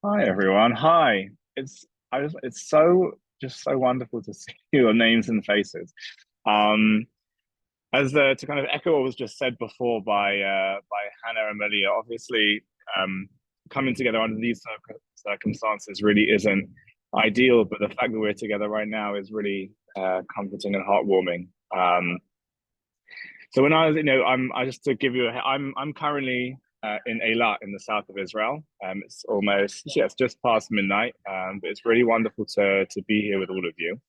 Hi everyone. Hi. It's so wonderful to see your names and faces. Um, as to kind of echo what was just said before by Hannah and Malia, obviously um, coming together under these circumstances really isn't ideal, but the fact that we're together right now is really comforting and heartwarming. So when I was, I just to give you I'm currently in Eilat in the south of Israel. It's almost, yeah, it's just past midnight, but it's really wonderful to be here with all of you.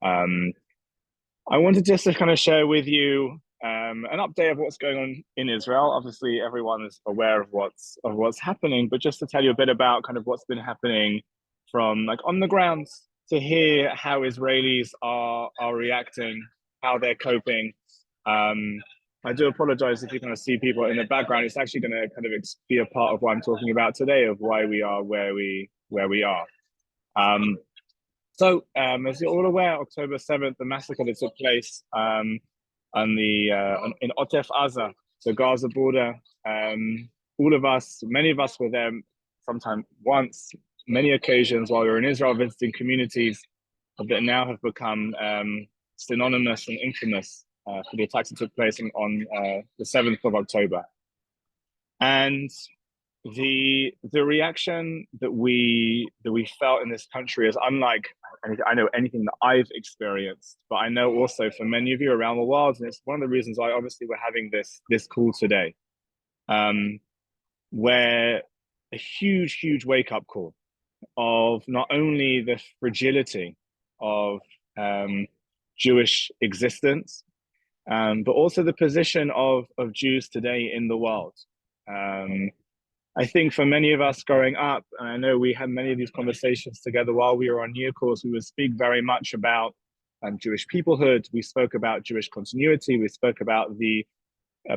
Um, I wanted just to kind of share with you an update of what's going on in Israel. Obviously, everyone is aware of what's happening, but just to tell you a bit about kind of what's been happening from like on the ground to hear how Israelis are reacting, how they're coping. Um, I do apologize if you kind of see people in the background. It's actually going to kind of be a part of what I'm talking about today, of why we are where we are. Um, as you're all aware, October 7th, the massacre that took place in Otef Aza, the Gaza border. All of us, many of us were there sometime once, many occasions while we were in Israel visiting communities that now have become synonymous and infamous for the attacks that took place on the 7th of October. And the reaction that we felt in this country is unlike I know anything that I've experienced, but I know also for many of you around the world, and it's one of the reasons why obviously we're having this call today, um, where a huge wake up call of not only the fragility of Jewish existence, but also the position of Jews today in the world. Um, I think for many of us growing up, and I know we had many of these conversations together while we were on year course, we would speak very much about Jewish peoplehood. We spoke about Jewish continuity. We spoke about the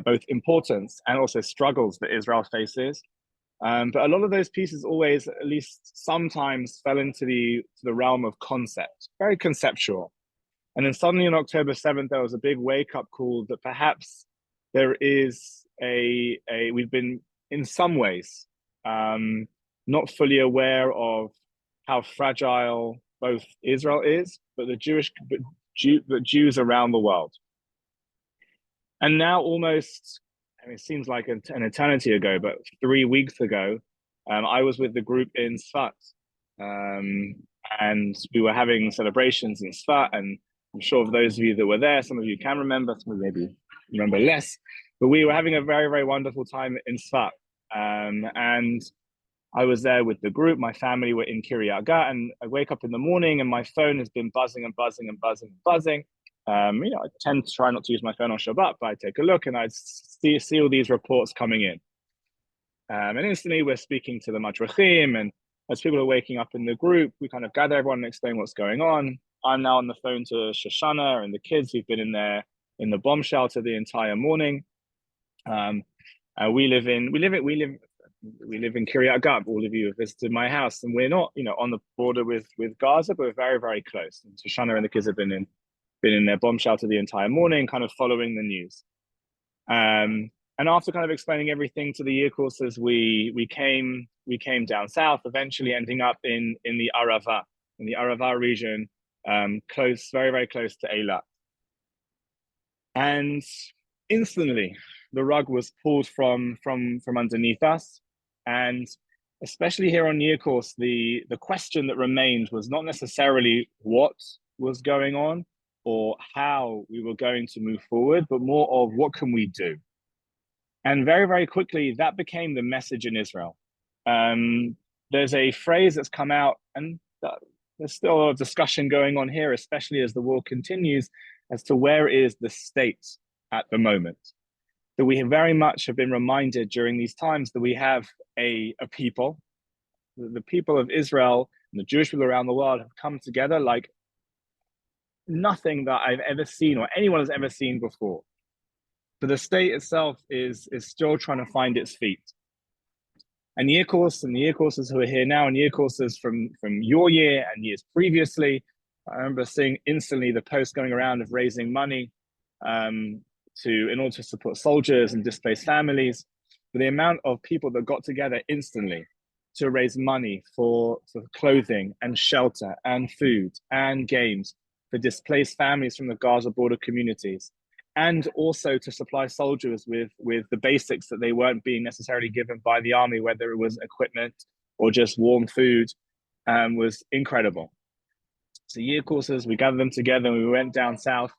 both importance and also struggles that Israel faces. But a lot of those pieces always, at least sometimes, fell into the realm of concept, very conceptual. And then suddenly on October 7th, there was a big wake up call that perhaps there is a we've been in some ways um, not fully aware of how fragile both Israel is, but but Jews around the world. And now almost, I mean, it seems like an eternity ago, but 3 weeks ago, I was with the group in Sfat, um, and we were having celebrations in Sfat. And I'm sure for those of you that were there, some of you can remember, some of you maybe remember less, but we were having a very wonderful time in Sfat. And I was there with the group. My family were in Kiryat Gat, and I wake up in the morning and my phone has been buzzing and buzzing and buzzing and buzzing. I tend to try not to use my phone on Shabbat, but I take a look and I see all these reports coming in. And instantly we're speaking to the Madrachim, and as people are waking up in the group, we kind of gather everyone and explain what's going on. I'm now on the phone to Shoshana and the kids who've been in the bomb shelter the entire morning. Um, we live in Kiryat Gat. All of you have visited my house, and we're not, on the border with Gaza, but we're very close. And Shoshana and the kids have been in their bomb shelter the entire morning, kind of following the news. And after kind of explaining everything to the year courses, we came down south, eventually ending up in the Arava region, close, very close to Eilat. And instantly, the rug was pulled from underneath us, and especially here on year course, the question that remained was not necessarily what was going on or how we were going to move forward, but more of what can we do. And very quickly, that became the message in Israel. Um, there's a phrase that's come out, and there's still a discussion going on here, especially as the war continues, as to where is the state at the moment. That we very much have been reminded during these times that we have a people, the people of Israel and the Jewish people around the world have come together like nothing that I've ever seen or anyone has ever seen before. But the state itself is still trying to find its feet. And year course and the year courses who are here now and year courses from your year and years previously, I remember seeing instantly the post going around of raising money in order to support soldiers and displaced families. But the amount of people that got together instantly to raise money for clothing and shelter and food and games for displaced families from the Gaza border communities, and also to supply soldiers with the basics that they weren't being necessarily given by the army, whether it was equipment or just warm food, was incredible. So year courses, we gathered them together and we went down south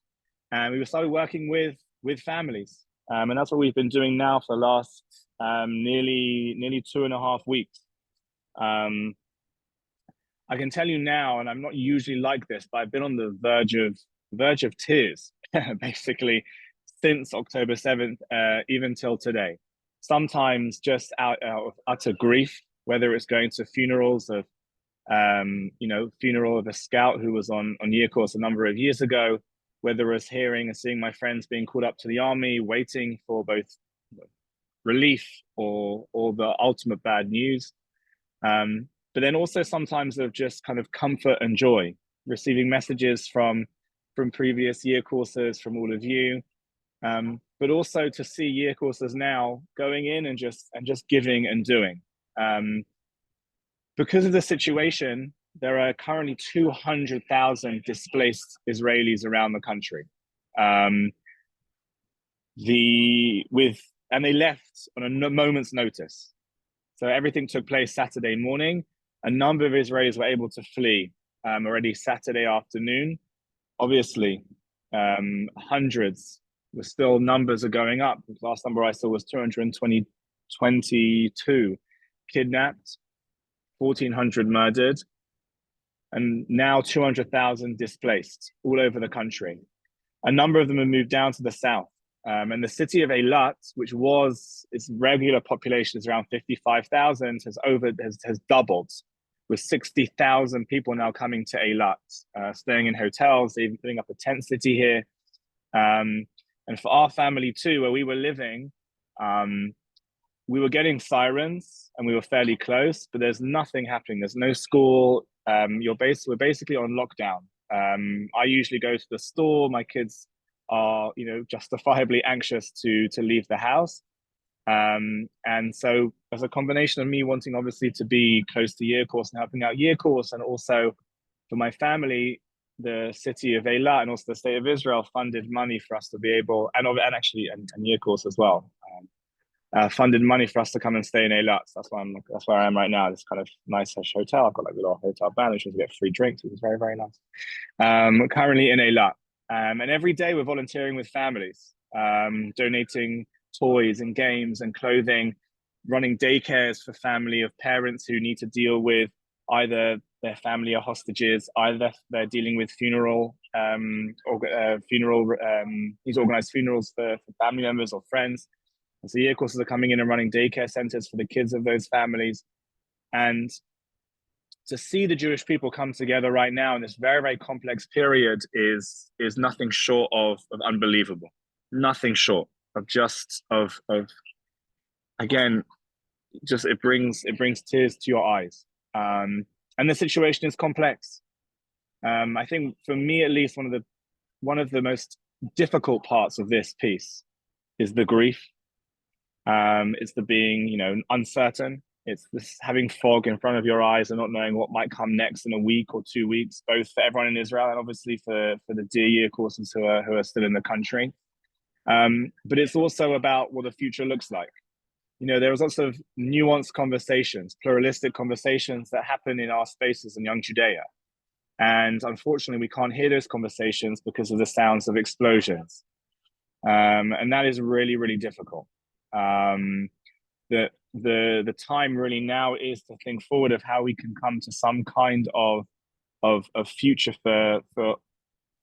and we started working with families. And that's what we've been doing now for the last nearly 2.5 weeks. I can tell you now, and I'm not usually like this, but I've been on the verge of tears, basically, since October 7th, even till today. Sometimes just out of utter grief, whether it's going to funerals of, funeral of a scout who was on year course a number of years ago, whether it's hearing and seeing my friends being called up to the army, waiting for both relief or the ultimate bad news. But then also sometimes of just kind of comfort and joy, receiving messages from previous year courses, from all of you, but also to see year courses now going in and just giving and doing. Because of the situation, there are currently 200,000 displaced Israelis around the country. And they left on a moment's notice. So everything took place Saturday morning. A number of Israelis were able to flee already Saturday afternoon. Obviously, hundreds were still, numbers are going up. The last number I saw was 222 kidnapped, 1,400 murdered, and now 200,000 displaced all over the country. A number of them have moved down to the south. And the city of Eilat, which was, its regular population is around 55,000, has doubled, with 60,000 people now coming to Eilat, staying in hotels, even putting up a tent city here. And for our family too, where we were living, we were getting sirens and we were fairly close, but there's nothing happening. There's no school. We're basically on lockdown. I usually go to the store. My kids are, justifiably anxious to leave the house. And so as a combination of me wanting obviously to be close to year course and helping out year course, and also for my family, the city of Eilat and also the state of Israel funded money for us to be able, and year course as well, funded money for us to come and stay in Eilat. So that's where I am right now. This kind of nice hotel. I've got like a little hotel band, which is get free drinks, which is very, very nice. We're currently in Eilat. And every day we're volunteering with families, donating toys and games and clothing, running daycares for family of parents who need to deal with either their family are hostages, either they're dealing with he's organized funerals for family members or friends. And so year courses are coming in and running daycare centers for the kids of those families. And to see the Jewish people come together right now in this very, very complex period is nothing short of unbelievable. Nothing short of again, just it brings tears to your eyes. And the situation is complex. I think for me at least, one of the most difficult parts of this piece is the grief. It's the being, uncertain. It's this having fog in front of your eyes and not knowing what might come next in a week or 2 weeks, both for everyone in Israel and obviously for the dear year courses who are still in the country. But it's also about what the future looks like. There was lots of nuanced conversations, pluralistic conversations that happen in our spaces in Young Judea. And unfortunately, we can't hear those conversations because of the sounds of explosions. And that is really, really difficult. The time really now is to think forward of how we can come to some kind of future for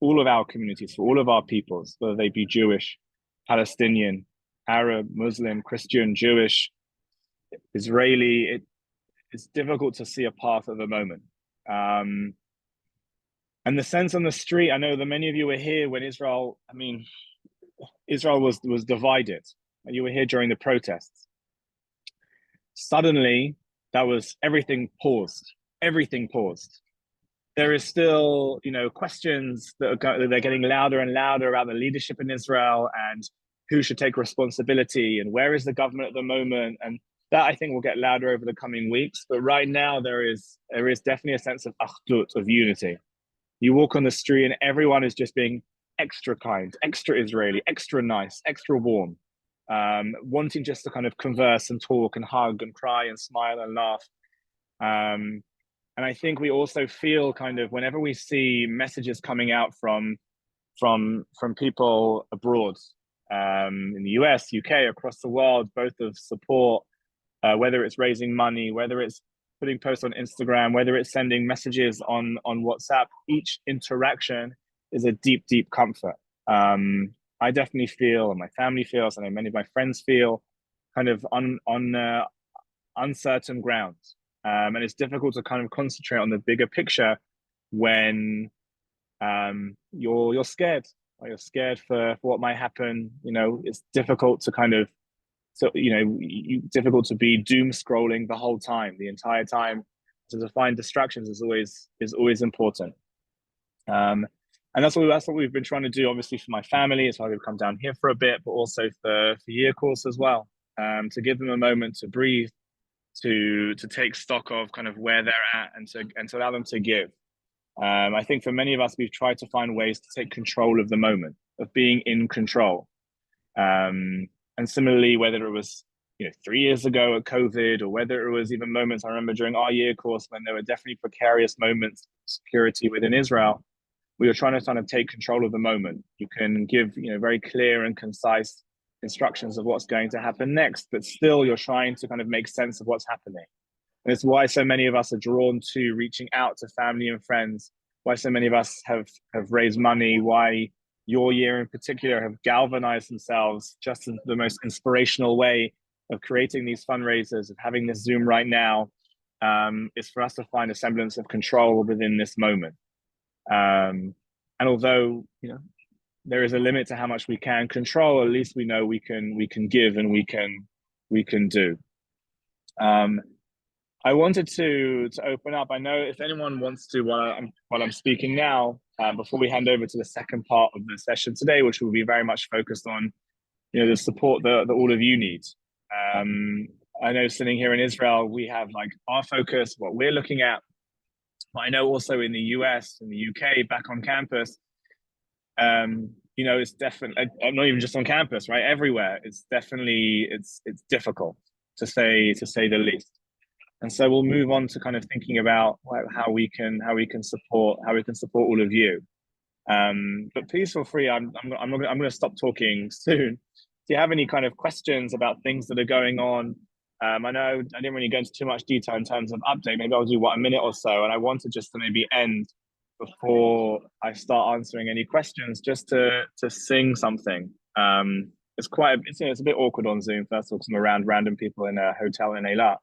all of our communities, for all of our peoples, whether they be Jewish, Palestinian, Arab, Muslim, Christian, Jewish, Israeli. It's difficult to see a path at the moment. And the sense on the street, I know that many of you were here when Israel was divided. You were here during the protests. Suddenly, everything paused. Everything paused. There is still, questions that they're getting louder and louder about the leadership in Israel and who should take responsibility and where is the government at the moment. And That I think will get louder over the coming weeks. But right now there is definitely a sense of achdut, of unity. You walk on the street and everyone is just being extra kind, extra Israeli, extra nice, extra warm, wanting just to kind of converse and talk and hug and cry and smile and laugh. Um, and I think we also feel kind of whenever we see messages coming out from people abroad, in the US, UK, across the world, both of support, whether it's raising money, whether it's putting posts on Instagram, whether it's sending messages on WhatsApp, each interaction is a deep, deep comfort. I definitely feel, and my family feels, and many of my friends feel, kind of on uncertain grounds, and it's difficult to kind of concentrate on the bigger picture when you're scared. You're scared for what might happen. It's difficult to kind of difficult to be doom scrolling the whole time, the entire time. So to find distractions is always important. And that's what we've been trying to do, obviously, for my family. It's why we've come down here for a bit, but also for year course as well, to give them a moment to breathe, to take stock of kind of where they're at, and to allow them to give. I think for many of us, we've tried to find ways to take control of the moment, of being in control. And similarly, whether it was 3 years ago at COVID, or whether it was even moments I remember during our year course when there were definitely precarious moments of security within Israel, we were trying to kind of take control of the moment. You can give very clear and concise instructions of what's going to happen next, but still you're trying to kind of make sense of what's happening. And it's why so many of us are drawn to reaching out to family and friends, why so many of us have raised money, why your year in particular have galvanized themselves just in the most inspirational way of creating these fundraisers, of having this Zoom right now, is for us to find a semblance of control within this moment. And although there is a limit to how much we can control, at least we know we can give and we can do. I wanted to open up. I know if anyone wants to, while I'm speaking now, before we hand over to the second part of the session today, which will be very much focused on the support that all of you need. I know sitting here in Israel, we have like our focus, what we're looking at. But I know also in the US, in the UK, back on campus, it's definitely not even just on campus, right? Everywhere, it's definitely it's difficult to say the least. And so we'll move on to kind of thinking about how we can support all of you. But please feel free. I'm going to stop talking soon. Do you have any kind of questions about things that are going on? I know I didn't really go into too much detail in terms of update. Maybe I'll do a minute or so. And I wanted just to maybe end before I start answering any questions, just to sing something. It's a bit awkward on Zoom. First of all, because I'm around random people in a hotel in Eilat.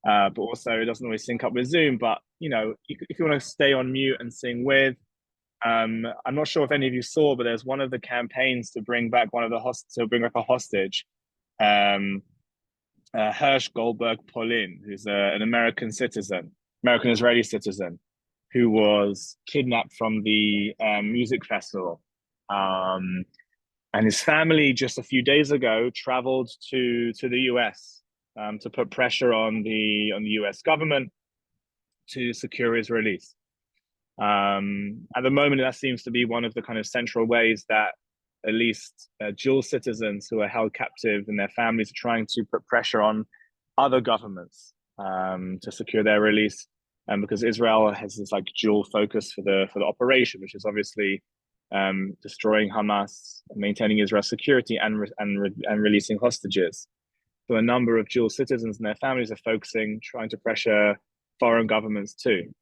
But also it doesn't always sync up with Zoom. But if you want to stay on mute and sing with, I'm not sure if any of you saw, but there's one of the campaigns to bring back a hostage, Hirsch Goldberg Polin, who's an American Israeli citizen, who was kidnapped from the music festival. And his family just a few days ago traveled to the US to put pressure on the US government to secure his release. At the moment, that seems to be one of the kind of central ways that at least dual citizens who are held captive and their families are trying to put pressure on other governments to secure their release. Because Israel has this like dual focus for the operation, which is obviously destroying Hamas, maintaining Israel's security, and releasing hostages. So a number of dual citizens and their families are trying to pressure foreign governments too.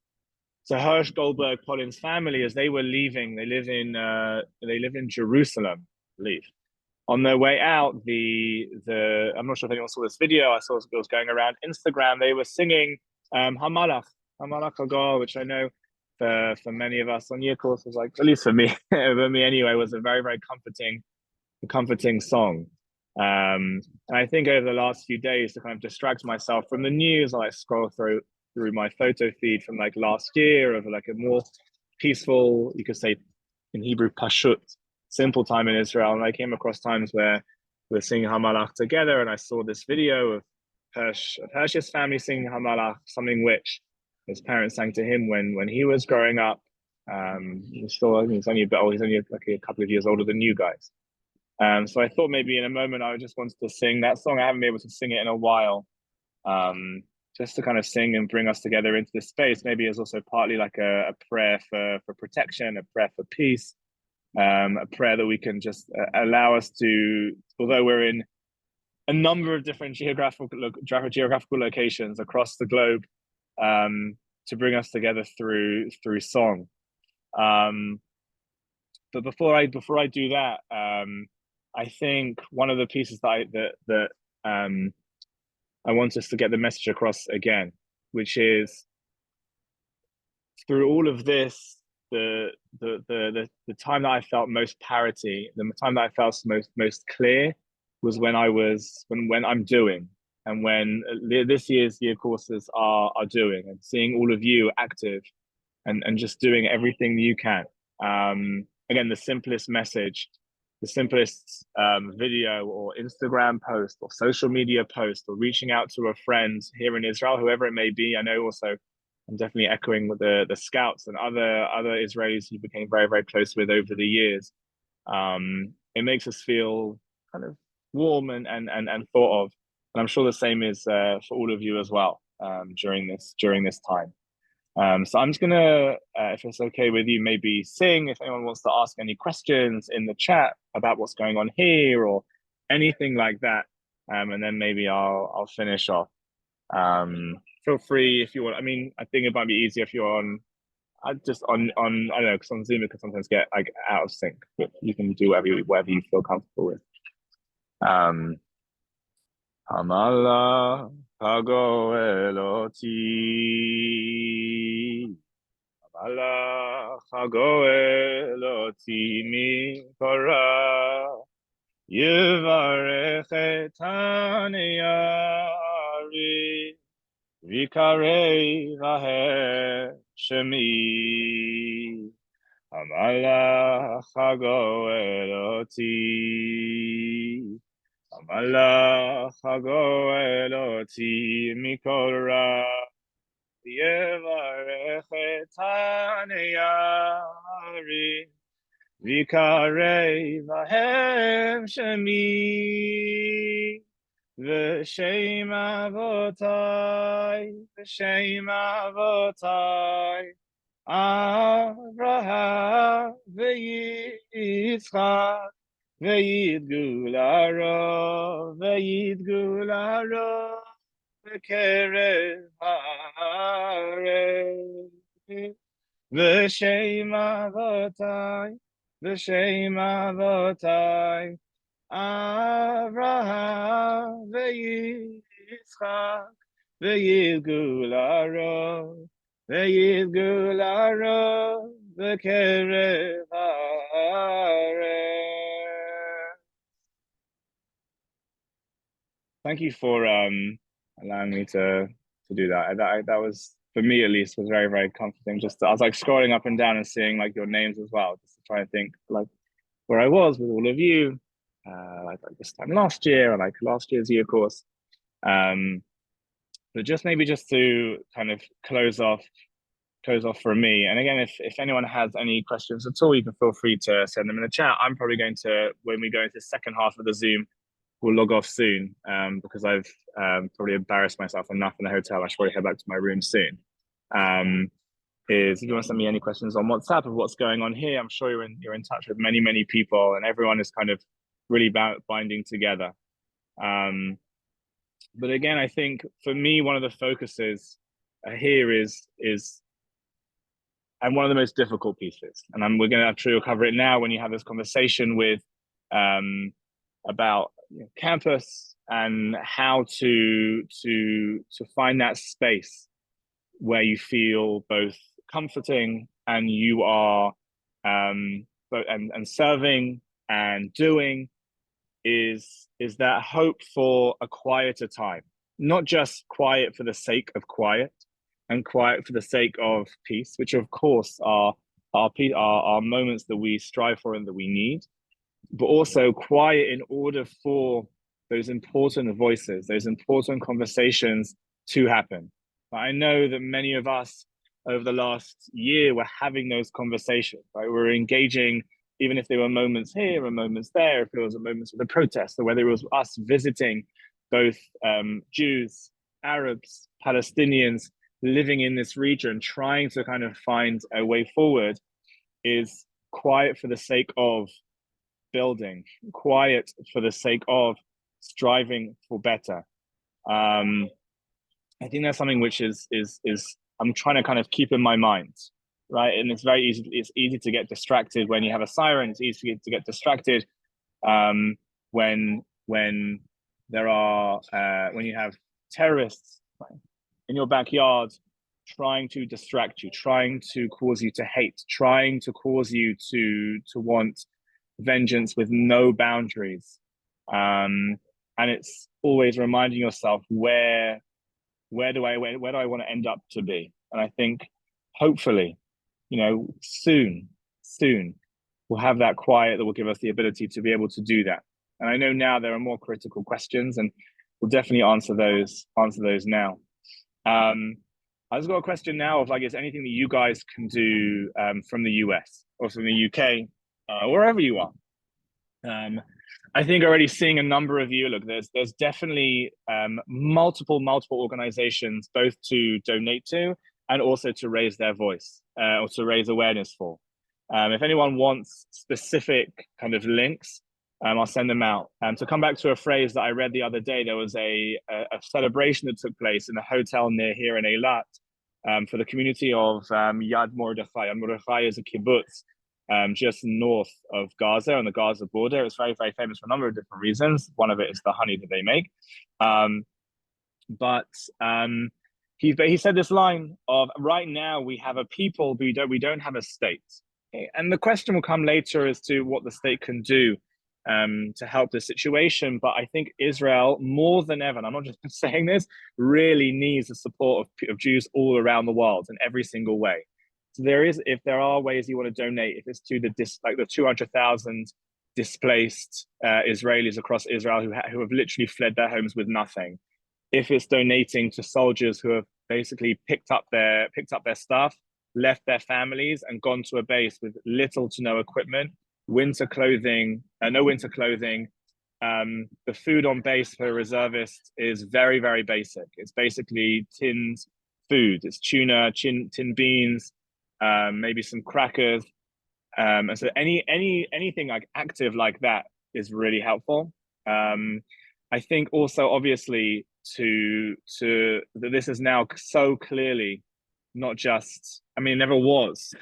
So Hirsch Goldberg Polin's family, as they were leaving, they live in Jerusalem, I believe. On their way out, I'm not sure if anyone saw this video. I saw it was going around Instagram. They were singing Hamalach Hagar, which I know for many of us on year course was like, at least for me, anyway, was a very, very comforting song. And I think over the last few days, to kind of distract myself from the news, I scroll through my photo feed from like last year of like a more peaceful, you could say in Hebrew, pashut, simple time in Israel. And I came across times where we're singing Hamalach together, and I saw this video of Hirsch's family singing Hamalach, something which his parents sang to him when he was growing up. He's only a bit old. He's only like a couple of years older than you guys. So I thought maybe in a moment I just wanted to sing that song. I haven't been able to sing it in a while. Just to kind of sing and bring us together into this space. Maybe it's also partly like a prayer for protection, a prayer for peace, a prayer that we can just allow us to, although we're in a number of different geographical locations across the globe, to bring us together through song. But before I do that, I think one of the pieces that I want us to get the message across again, which is through all of this, the time that I felt most parity, the time that I felt most clear was when I'm doing, and when this year's year courses are doing, and seeing all of you active and just doing everything you can. Again, the simplest message, the simplest video or Instagram post or social media post or reaching out to a friend here in Israel, whoever it may be. I know also I'm definitely echoing with the scouts and other Israelis who became very, very close with over the years. It makes us feel kind of warm and thought of. And I'm sure the same is for all of you as well during this time. So I'm just gonna, if it's okay with you, maybe sing. If anyone wants to ask any questions in the chat about what's going on here or anything like that, and then maybe I'll finish off. Feel free if you want. I mean, I think it might be easier if you're on. I just on I don't know, because on Zoom it can sometimes get like out of sync, but you can do whatever you feel comfortable with. Hamala Hagoeloti. Hamala Hagoeloti Mikora. Yivarech etaniari. Vikarei vahe shemi. Hamala Hagoeloti. Amalach hagoeloti mikora yevarech etaniari vikarei vahem shemi v'shem avotai Avraham v'Yitzchak V'yidgularo v'kerev haaretz v'shem avotai Avraham v'Yitzchak v'yidgularo v'kerev haaretz. Thank you for allowing me to do that. That was, for me at least, was very, very comforting. I was like scrolling up and down and seeing like your names as well, just to try and think like where I was with all of you, like this time last year or like last year's year course. But just to kind of close off for me. And again, if anyone has any questions at all, you can feel free to send them in the chat. I'm probably going to, when we go into the second half of the Zoom, we'll log off soon because I've probably embarrassed myself enough in the hotel. I should probably head back to my room soon. If you want to send me any questions on WhatsApp of what's going on here, I'm sure you're in touch with many people, and everyone is kind of really binding together. But again, I think for me, one of the focuses here is and one of the most difficult pieces, and we're going to cover it now when you have this conversation with about campus and how to find that space where you feel both comforting and you are and serving and doing is that hope for a quieter time, not just quiet for the sake of quiet and quiet for the sake of peace, which of course are moments that we strive for and that we need, but also quiet in order for those important voices, those important conversations to happen. But I know that many of us over the last year were having those conversations, right? We're engaging, even if there were moments here and moments there, if it was a moments of the protest, or whether it was us visiting both Jews, Arabs, Palestinians living in this region, trying to kind of find a way forward, is quiet for the sake of building, quiet for the sake of striving for better. I think that's something which is I'm trying to kind of keep in my mind, right? And it's very easy. It's easy to get distracted when you have a siren. It's easy to get distracted when there are when you have terrorists in your backyard trying to distract you, trying to cause you to hate, trying to cause you to want vengeance with no boundaries. And it's always reminding yourself where do I want to end up to be? And I think hopefully, soon we'll have that quiet that will give us the ability to be able to do that. And I know now there are more critical questions, and we'll definitely answer those now. I just got a question now of, like, is anything that you guys can do from the US or from the UK, wherever you are? I think already seeing a number of you. Look, there's definitely multiple organizations, both to donate to and also to raise their voice or to raise awareness for. If anyone wants specific kind of links, I'll send them out. To come back to a phrase that I read the other day, there was a celebration that took place in a hotel near here in Eilat for the community of Yad Mordechai. Yad Mordechai is a kibbutz just north of Gaza, on the Gaza border. It's very, very famous for a number of different reasons. One of it is the honey that they make. He said this line of, right now we have a people, but we don't have a state. Okay? And the question will come later as to what the state can do to help the situation. But I think Israel, more than ever, and I'm not just saying this, really needs the support of Jews all around the world in every single way. So if there are ways you want to donate, if it's to the 200,000 displaced Israelis across Israel who have literally fled their homes with nothing, if it's donating to soldiers who have basically picked up their stuff, left their families, and gone to a base with little to no equipment, no winter clothing. The food on base for reservists is very, very basic. It's basically tinned food. It's tuna, tin beans, maybe some crackers. And so anything like active like that is really helpful. I think also, obviously, that this is now so clearly not just, I mean, it never was,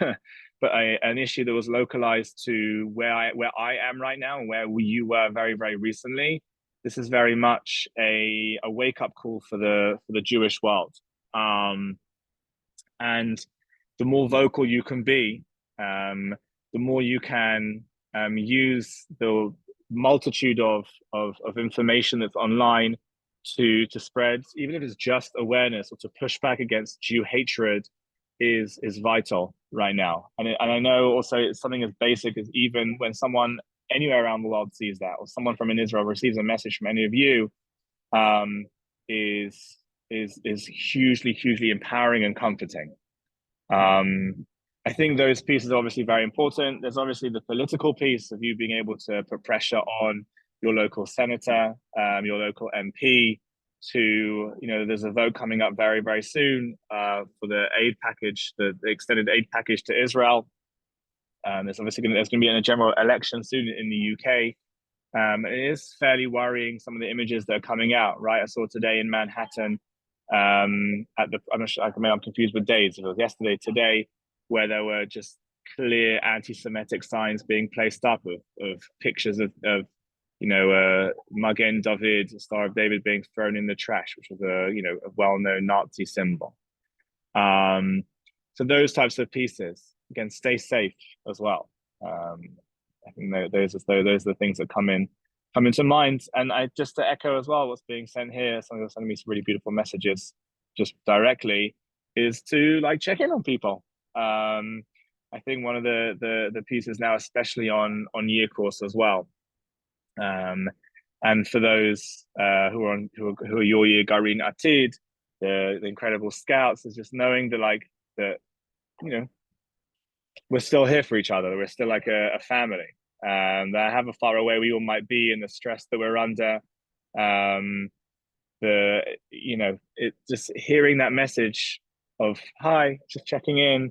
but an issue that was localized to where I am right now and where you were very, very recently. This is very much a wake-up call for the Jewish world. And the more vocal you can be, the more you can use the multitude of information that's online to spread, even if it's just awareness or to push back against Jew hatred, is vital right now. And I know also it's something as basic as, even when someone anywhere around the world sees that, or someone from in Israel receives a message from any of you, is hugely empowering and comforting. I think those pieces are obviously very important. There's obviously the political piece of you being able to put pressure on your local senator, your local MP, to, there's a vote coming up very, very soon for the aid package, the extended aid package to Israel. There's going to be a general election soon in the UK. It is fairly worrying, some of the images that are coming out, right? I saw today in Manhattan, I'm confused with days. It was yesterday, today, where there were just clear anti-Semitic signs being placed up of pictures of Magen David, the Star of David, being thrown in the trash, which was a well-known Nazi symbol. So those types of pieces, again, stay safe as well. I think those are the things that come into mind. And just to echo as well what's being sent here, someone sending me some really beautiful messages just directly, is to check in on people. I think one of the pieces now, especially on year course as well, And for those who are Yorye Garin Atid, the incredible scouts, is just knowing that that we're still here for each other. We're still like a family. That however far away we all might be, and the stress that we're under, it just hearing that message of hi, just checking in,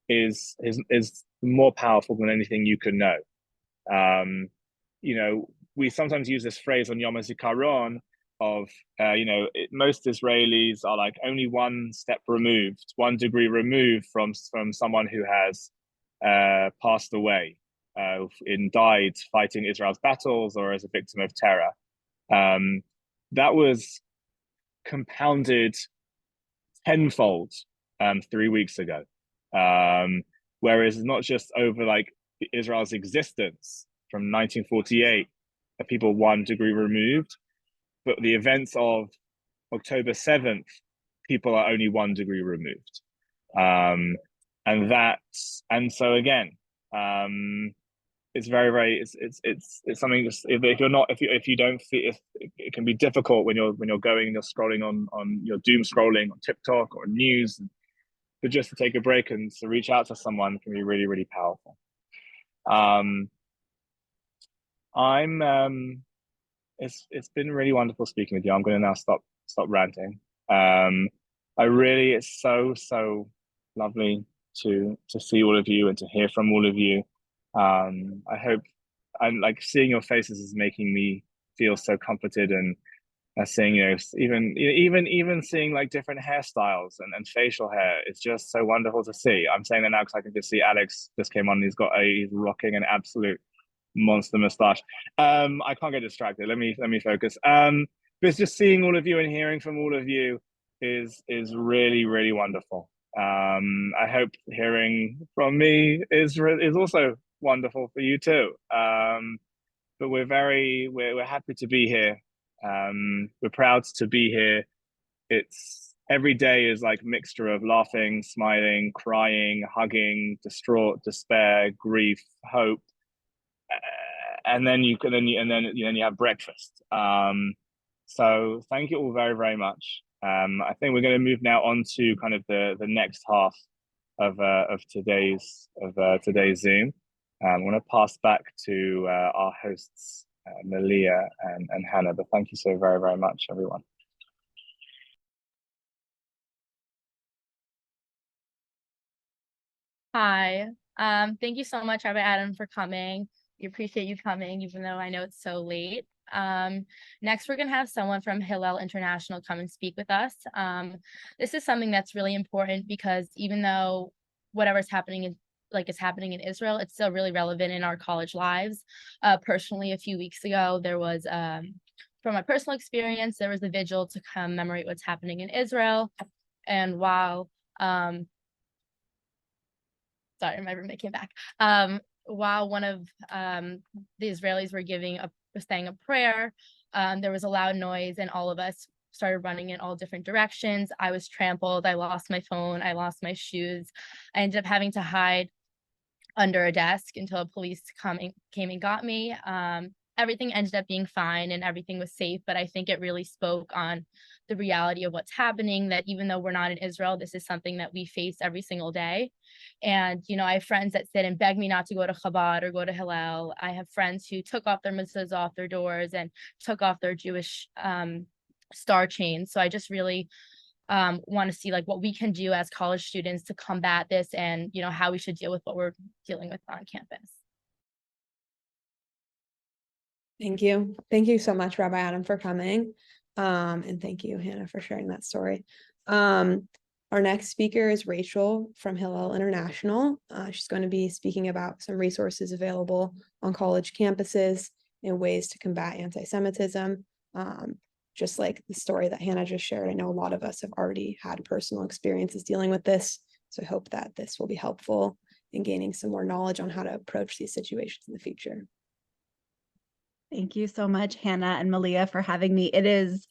is more powerful than anything you can know. We sometimes use this phrase on Yom HaZikaron of, most Israelis are like only one step removed, 1 degree removed from someone who has passed away, died fighting Israel's battles or as a victim of terror. That was compounded tenfold 3 weeks ago. Whereas not just over Israel's existence from 1948, are people 1 degree removed, but the events of October 7th, people are only 1 degree removed. And so again, it's very, very, it's something. If you don't feel, it can be difficult when you're going and you're scrolling on your doom scrolling on TikTok or news, but just to take a break and to reach out to someone can be really, really powerful. It's been really wonderful speaking with you. I'm going to now stop ranting. It's so lovely to see all of you and to hear from all of you. I hope seeing your faces is making me feel so comforted, and seeing even seeing different hairstyles and facial hair, it's just so wonderful to see. I'm saying that now because I can just see Alex just came on. He's rocking an absolute monster mustache. I can't get distracted. Let me focus. But it's just seeing all of you and hearing from all of you is really, really wonderful. I hope hearing from me is also wonderful for you too. But we're happy to be here. We're proud to be here. It's every day is mixture of laughing, smiling, crying, hugging, distraught, despair, grief, hope, and then you have breakfast. So thank you all very, very much. I think we're going to move now on to kind of the next half of today's Zoom. I'm going to pass back to our hosts, Malia and Hannah. But thank you so very, very much, everyone. Hi. Thank you so much, Rabbi Adam, for coming. We appreciate you coming, even though I know it's so late. Next, we're going to have someone from Hillel International come and speak with us. This is something that's really important because even though whatever's happening is happening in Israel, it's still really relevant in our college lives. Personally, a few weeks ago, there was, from my personal experience, there was a vigil to commemorate what's happening in Israel. And while, sorry, my roommate came back. While one of the Israelis was saying a prayer, there was a loud noise and all of us started running in all different directions. I was trampled. I lost my phone. I lost my shoes. I ended up having to hide under a desk until police came and got me. Everything ended up being fine and everything was safe, but I think it really spoke on the reality of what's happening, that even though we're not in Israel, this is something that we face every single day. And, I have friends that sit and beg me not to go to Chabad or go to Hillel. I have friends who took off their mezuzahs off their doors and took off their Jewish star chains. So I just really want to see what we can do as college students to combat this and, how we should deal with what we're dealing with on campus. Thank you. Thank you so much, Rabbi Adam, for coming. And thank you, Hannah, for sharing that story. Our next speaker is Rachel from Hillel International. She's going to be speaking about some resources available on college campuses and ways to combat anti-Semitism. Just like the story that Hannah just shared, I know a lot of us have already had personal experiences dealing with this. So I hope that this will be helpful in gaining some more knowledge on how to approach these situations in the future. Thank you so much, Hannah and Malia, for having me. It is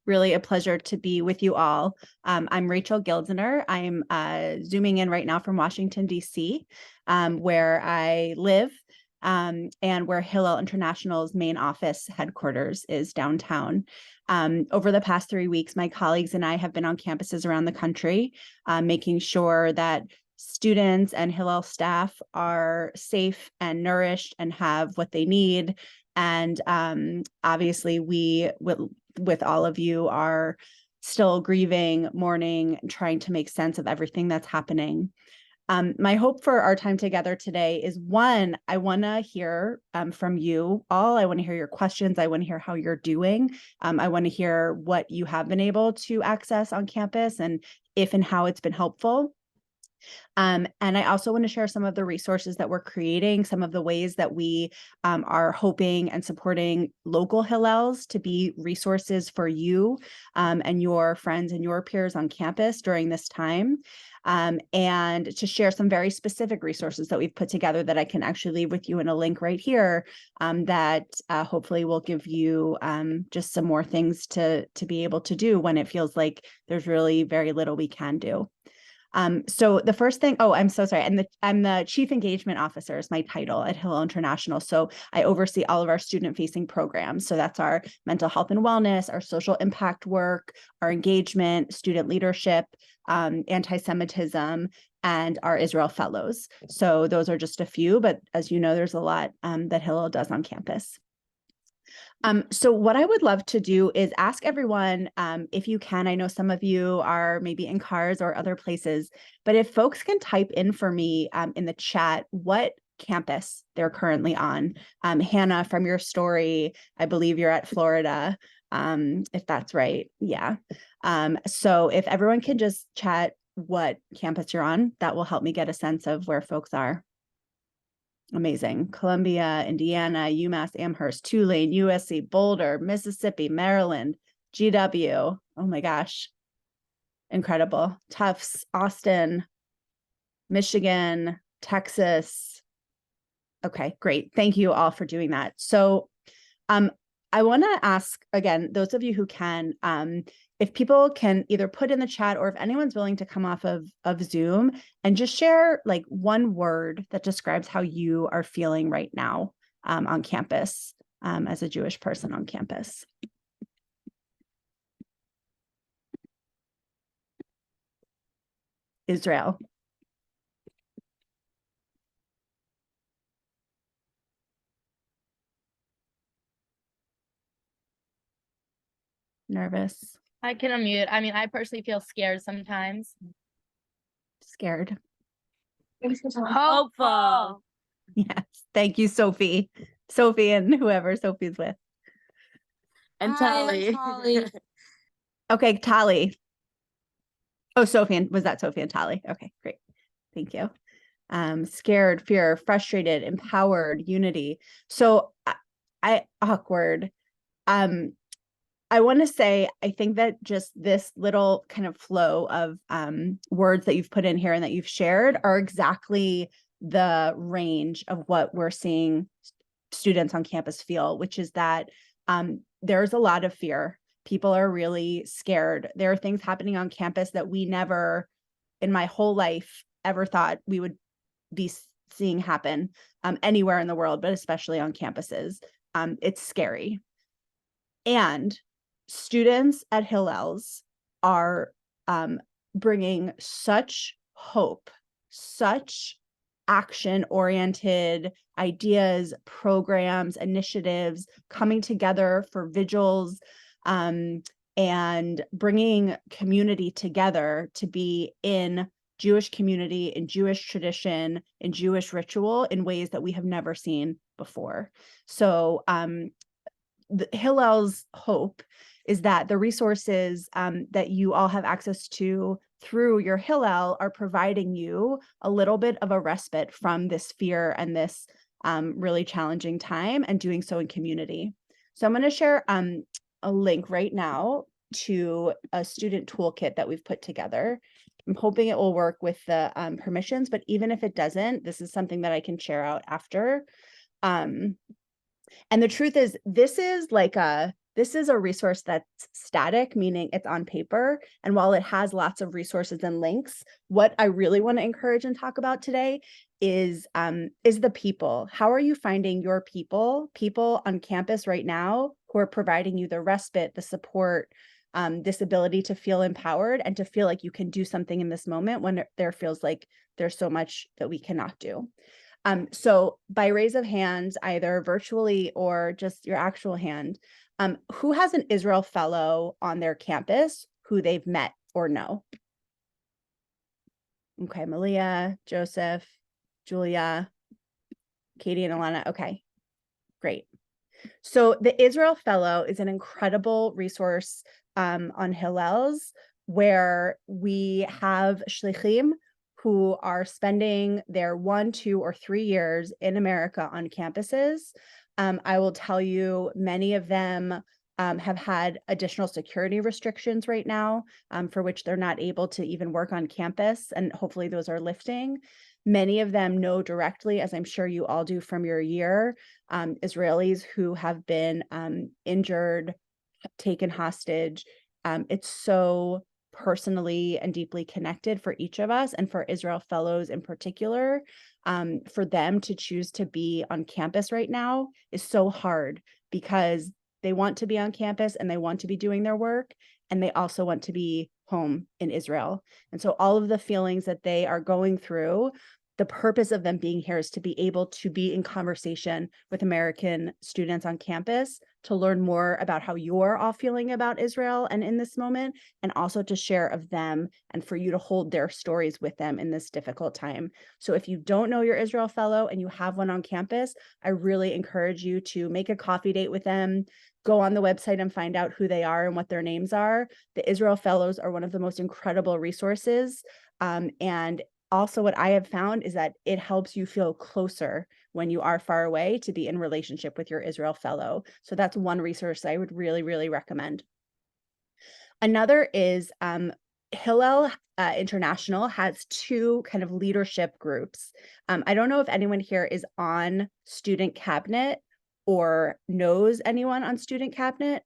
really a pleasure to be with you all. I'm Rachel Gildener. I'm zooming in right now from Washington, D.C., where I live and where Hillel International's main office headquarters is downtown. Over the past 3 weeks, my colleagues and I have been on campuses around the country, making sure that students and Hillel staff are safe and nourished and have what they need. And obviously, we, with all of you, are still grieving, mourning, trying to make sense of everything that's happening. My hope for our time together today is, one, I want to hear from you all. I want to hear your questions. I want to hear how you're doing. I want to hear what you have been able to access on campus and if and how it's been helpful. And I also want to share some of the resources that we're creating, some of the ways that we are hoping and supporting local Hillels to be resources for you and your friends and your peers on campus during this time. And to share some very specific resources that we've put together that I can actually leave with you in a link right here that hopefully will give you just some more things to be able to do when it feels like there's really very little we can do. So the first thing, I'm so sorry. I'm the Chief Engagement Officer is my title at Hillel International. So I oversee all of our student-facing programs. So that's our mental health and wellness, our social impact work, our engagement, student leadership, anti-Semitism, and our Israel Fellows. So those are just a few, but as you know, there's a lot that Hillel does on campus. So what I would love to do is ask everyone, if you can, I know some of you are maybe in cars or other places, but if folks can type in for me in the chat what campus they're currently on. Hannah, from your story, I believe you're at Florida, if that's right. Yeah. So if everyone can just chat what campus you're on, that will help me get a sense of where folks are. Amazing. Columbia, Indiana, UMass Amherst, Tulane, USC, Boulder, Mississippi, Maryland, GW. Oh my gosh. Incredible. Tufts, Austin, Michigan, Texas. Okay, great. Thank you all for doing that. So I want to ask, again, those of you who can, if people can either put in the chat or if anyone's willing to come off of Zoom and just share like one word that describes how you are feeling right now on campus as a Jewish person on campus. Israel. Nervous. I can unmute. I mean, I personally feel scared sometimes. Scared. Hopeful. Yes. Thank you, Sophie. Sophie and whoever Sophie's with. And Hi, Tali. Okay, Tali. Oh, Sophie, and was that Sophie and Tali? Okay, great. Thank you. Scared, fear, frustrated, empowered, unity. So awkward. I want to say, I think that just this little kind of flow of words that you've put in here and that you've shared are exactly the range of what we're seeing students on campus feel, which is that there's a lot of fear. People are really scared. There are things happening on campus that we never, in my whole life, ever thought we would be seeing happen anywhere in the world, but especially on campuses. It's scary. And students at Hillel's are bringing such hope, such action-oriented ideas, programs, initiatives, coming together for vigils, and bringing community together to be in Jewish community, in Jewish tradition, in Jewish ritual in ways that we have never seen before. So the Hillel's hope is that the resources that you all have access to through your Hillel are providing you a little bit of a respite from this fear and this really challenging time, and doing so in community. So I'm going to share a link right now to a student toolkit that we've put together. I'm hoping it will work with the permissions, but even if it doesn't, this is something that I can share out after. And the truth is, this is like this is a resource that's static, meaning it's on paper. And while it has lots of resources and links, what I really want to encourage and talk about today is the people. How are you finding your people on campus right now who are providing you the respite, the support, this ability to feel empowered and to feel like you can do something in this moment when there feels like there's so much that we cannot do. So by raise of hands, either virtually or just your actual hand, who has an Israel Fellow on their campus who they've met or know? Okay, Malia, Joseph, Julia, Katie and Alana. Okay, great. So the Israel Fellow is an incredible resource on Hillel's, where we have shlichim who are spending their 1, 2, or 3 years in America on campuses. I will tell you, many of them have had additional security restrictions right now, for which they're not able to even work on campus, and hopefully those are lifting. Many of them know directly, as I'm sure you all do from your year, Israelis who have been injured, taken hostage. It's so personally and deeply connected for each of us, and for Israel Fellows in particular. For them to choose to be on campus right now is so hard, because they want to be on campus and they want to be doing their work, and they also want to be home in Israel. And so all of the feelings that they are going through, the purpose of them being here is to be able to be in conversation with American students on campus, to learn more about how you're all feeling about Israel and in this moment, and also to share of them and for you to hold their stories with them in this difficult time. So if you don't know your Israel Fellow and you have one on campus, I really encourage you to make a coffee date with them, go on the website and find out who they are and what their names are. The Israel Fellows are one of the most incredible resources. And also what I have found is that it helps you feel closer when you are far away to be in relationship with your Israel Fellow. So that's one resource I would really, really recommend. Another is Hillel International has 2 kind of leadership groups. I don't know if anyone here is on student cabinet or knows anyone on student cabinet.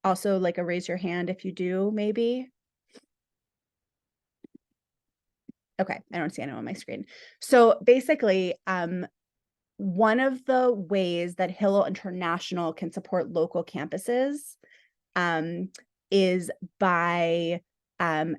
Also, like a raise your hand if you do, maybe. Okay, I don't see anyone on my screen. So basically, one of the ways that Hillel International can support local campuses is by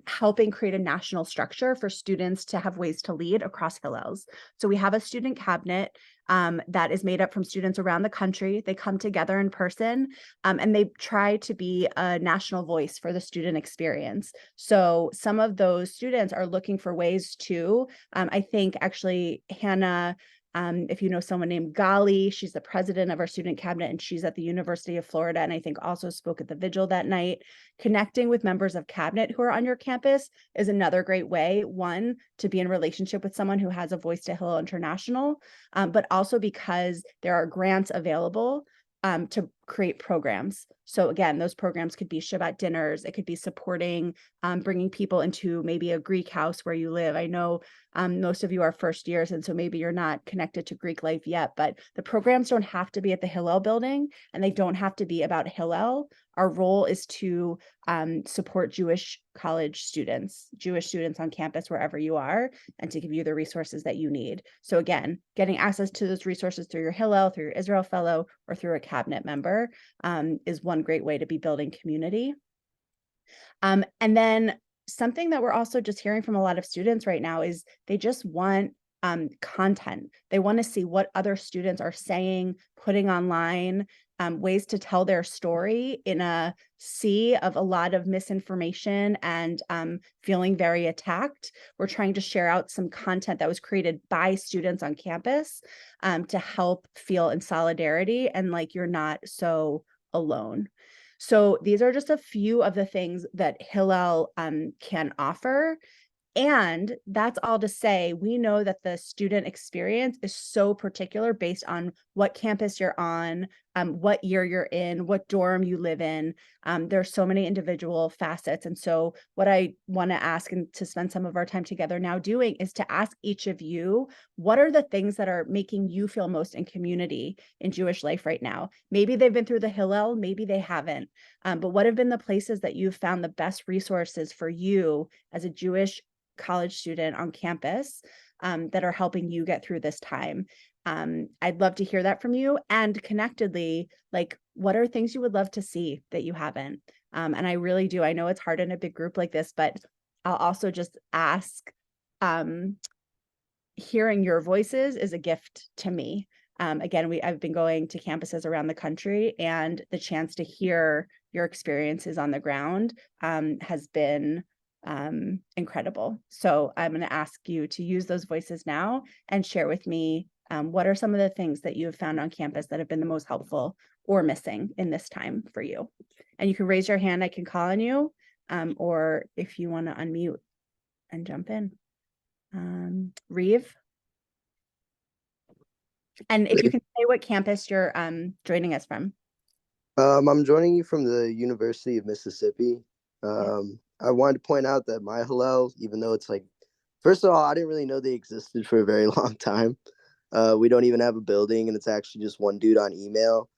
helping create a national structure for students to have ways to lead across Hillel's. So we have a student cabinet that is made up from students around the country. They come together in person and they try to be a national voice for the student experience. So some of those students are looking for ways to, I think actually Hannah, if you know someone named Gali, she's the president of our student cabinet and she's at the University of Florida, and I think also spoke at the vigil that night. Connecting with members of cabinet who are on your campus is another great way, one, to be in relationship with someone who has a voice to Hillel International, but also because there are grants available to create programs. So again, those programs could be Shabbat dinners. It could be supporting, bringing people into maybe a Greek house where you live. I know most of you are first years, and so maybe you're not connected to Greek life yet, but the programs don't have to be at the Hillel building and they don't have to be about Hillel. Our role is to support Jewish college students, Jewish students on campus wherever you are, and to give you the resources that you need. So again, getting access to those resources through your Hillel, through your Israel Fellow, or through a cabinet member is one great way to be building community. And then something that we're also just hearing from a lot of students right now is they just want content. They want to see what other students are saying, putting online, ways to tell their story in a sea of a lot of misinformation and feeling very attacked. We're trying to share out some content that was created by students on campus to help feel in solidarity and like you're not so alone. So these are just a few of the things that Hillel can offer. And that's all to say, we know that the student experience is so particular based on what campus you're on, what year you're in, what dorm you live in. There's so many individual facets. And so what I want to ask, and to spend some of our time together now doing, is to ask each of you, what are the things that are making you feel most in community in Jewish life right now? Maybe they've been through the Hillel, maybe they haven't. But what have been the places that you've found the best resources for you as a Jewish college student on campus that are helping you get through this time? I'd love to hear that from you. And connectedly, like, what are things you would love to see that you haven't? And I really do. I know it's hard in a big group like this, but I'll also just ask, hearing your voices is a gift to me. Again, I've been going to campuses around the country, and the chance to hear your experiences on the ground has been incredible. So I'm going to ask you to use those voices now and share with me what are some of the things that you have found on campus that have been the most helpful or missing in this time for you. And you can raise your hand, I can call on you, or if you want to unmute and jump in. Reeve. And if you can say what campus you're joining us from. I'm joining you from the University of Mississippi. I wanted to point out that my Hillel, even though it's like, first of all, I didn't really know they existed for a very long time. We don't even have a building, and it's actually just one dude on email.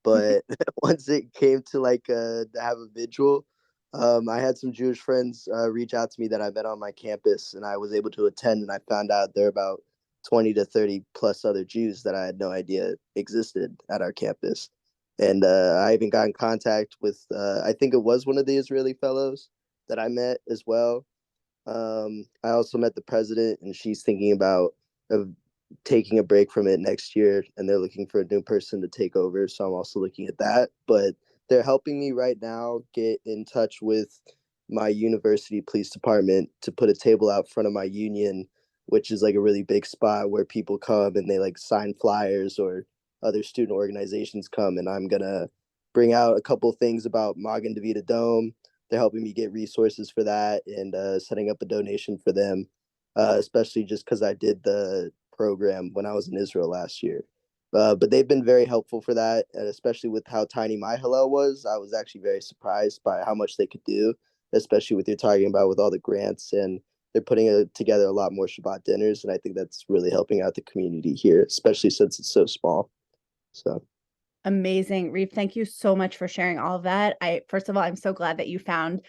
But once it came to like to have a vigil, I had some Jewish friends reach out to me that I met on my campus, and I was able to attend, and I found out there are about 20 to 30 plus other Jews that I had no idea existed at our campus. And I even got in contact with, I think it was one of the Israeli fellows that I met as well. I also met the president, and she's thinking about taking a break from it next year, and they're looking for a new person to take over. So I'm also looking at that. But they're helping me right now get in touch with my university police department to put a table out front of my union, which is like a really big spot where people come and they like sign flyers, or other student organizations come. And I'm going to bring out a couple of things about Magen David Adom. They're helping me get resources for that, and setting up a donation for them, especially just because I did the program when I was in Israel last year. But they've been very helpful for that, and especially with how tiny my Hillel was. I was actually very surprised by how much they could do, especially with you're talking about with all the grants, and they're putting together a lot more Shabbat dinners. And I think that's really helping out the community here, especially since it's so small. So. Amazing. Reeve, thank you so much for sharing all of that. First of all, I'm so glad that you found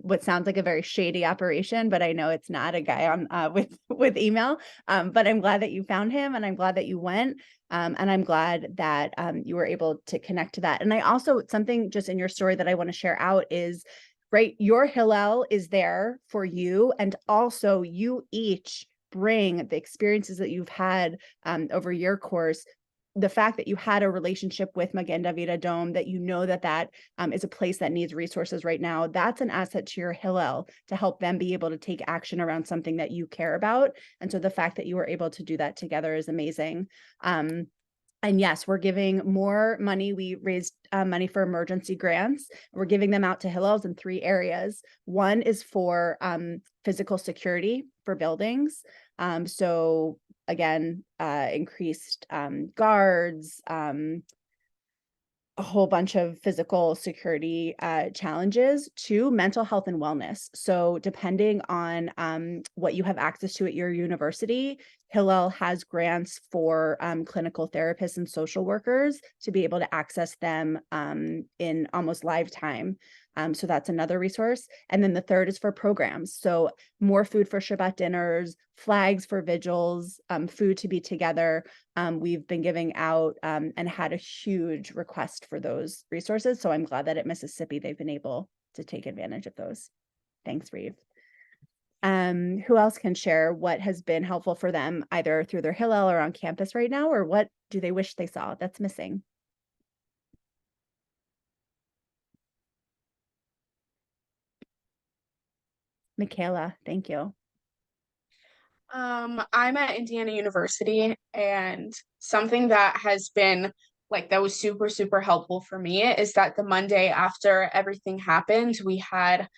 what sounds like a very shady operation, but I know it's not, a guy on with email. But I'm glad that you found him, and I'm glad that you went. And I'm glad that you were able to connect to that. And I also, something just in your story that I want to share out is, right, your Hillel is there for you, and also you each bring the experiences that you've had over your course. The fact that you had a relationship with Magen David Adom, that you know that is a place that needs resources right now, that's an asset to your Hillel to help them be able to take action around something that you care about. And so the fact that you were able to do that together is amazing. And yes, we're giving more money. We raised money for emergency grants. We're giving them out to Hillels in 3 areas. One is for physical security for buildings. So again, increased guards, a whole bunch of physical security challenges. 2, mental health and wellness. So depending on what you have access to at your university, Hillel has grants for clinical therapists and social workers to be able to access them in almost live time. So that's another resource. And then the third is for programs. So more food for Shabbat dinners, flags for vigils, food to be together. We've been giving out and had a huge request for those resources. So I'm glad that at Mississippi, they've been able to take advantage of those. Thanks, Reeve. Who else can share what has been helpful for them, either through their Hillel or on campus right now, or what do they wish they saw that's missing? Michaela, thank you. I'm at Indiana University, and something that has been that was super, super helpful for me is that the Monday after everything happened, we had